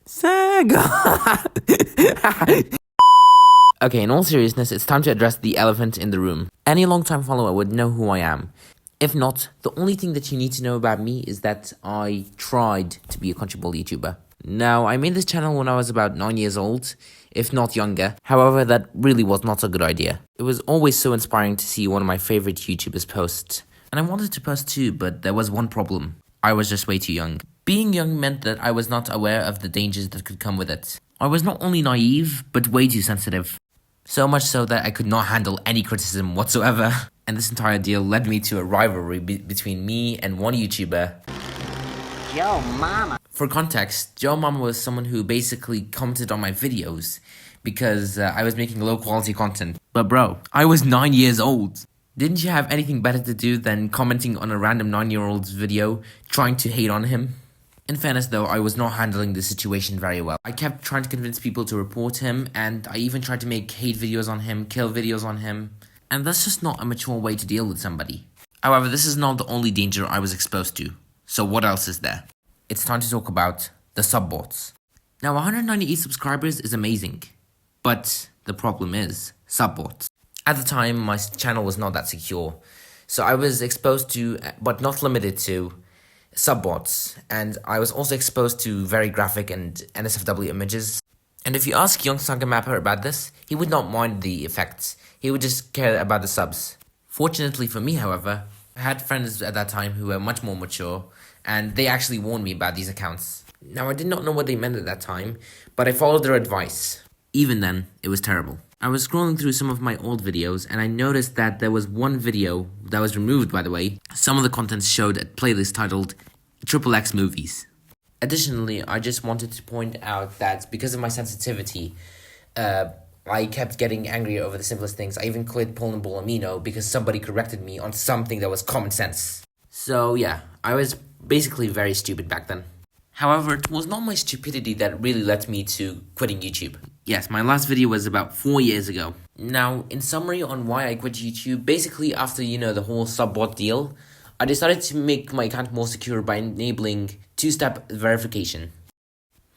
Saga! Okay, in all seriousness, it's time to address the elephant in the room. Any long-time follower would know who I am. If not, the only thing that you need to know about me is that I tried to be a Crunchyroll YouTuber. Now, I made this channel when I was about 9 years old, if not younger. However, that really was not a good idea. It was always so inspiring to see one of my favorite YouTubers post. And I wanted to post too, but there was one problem. I was just way too young. Being young meant that I was not aware of the dangers that could come with it. I was not only naive, but way too sensitive. So much so that I could not handle any criticism whatsoever. And this entire deal led me to a rivalry between me and one YouTuber, Joe Mama. For context, Joe Mama was someone who basically commented on my videos because I was making low quality content. But bro, I was 9 years old. Didn't you have anything better to do than commenting on a random 9-year-old's video, trying to hate on him? In fairness though, I was not handling the situation very well. I kept trying to convince people to report him, and I even tried to make hate videos on him, kill videos on him. And that's just not a mature way to deal with somebody. However, this is not the only danger I was exposed to. So what else is there? It's time to talk about the subbots. Now 198 subscribers is amazing, but the problem is subbots. At the time, my channel was not that secure, so I was exposed to, but not limited to, subbots, and I was also exposed to very graphic and NSFW images. And if you ask young Saga Mapper about this, he would not mind the effects, he would just care about the subs. Fortunately for me, however, I had friends at that time who were much more mature, and they actually warned me about these accounts. Now I did not know what they meant at that time, but I followed their advice. Even then, it was terrible. I was scrolling through some of my old videos, and I noticed that there was one video that was removed, by the way. Some of the content showed a playlist titled XXX Movies. Additionally, I just wanted to point out that because of my sensitivity, I kept getting angry over the simplest things. I even quit Paul and Amino because somebody corrected me on something that was common sense. So yeah, I was basically very stupid back then. However, it was not my stupidity that really led me to quitting YouTube. Yes, my last video was about 4 years ago. Now, in summary on why I quit YouTube, basically after, the whole subbot deal, I decided to make my account more secure by enabling two-step verification.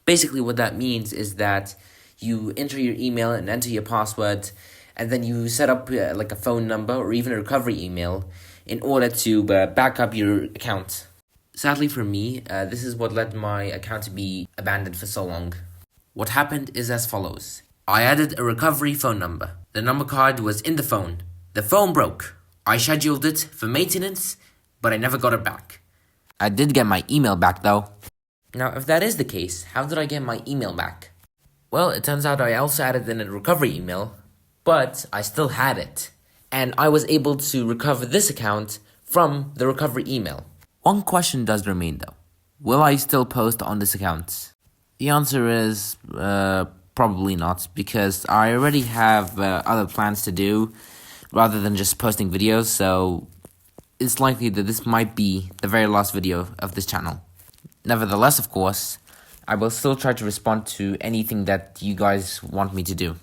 Basically what that means is that you enter your email and enter your password, and then you set up like a phone number or even a recovery email in order to back up your account. Sadly for me, this is what led my account to be abandoned for so long. What happened is as follows. I added a recovery phone number. The number card was in the phone. The phone broke. I scheduled it for maintenance, but I never got it back. I did get my email back though. Now if that is the case, how did I get my email back? Well, it turns out I also added in a recovery email, but I still had it. And I was able to recover this account from the recovery email. One question does remain though. Will I still post on this account? The answer is probably not, because I already have other plans to do rather than just posting videos, so it's likely that this might be the very last video of this channel. Nevertheless, of course, I will still try to respond to anything that you guys want me to do.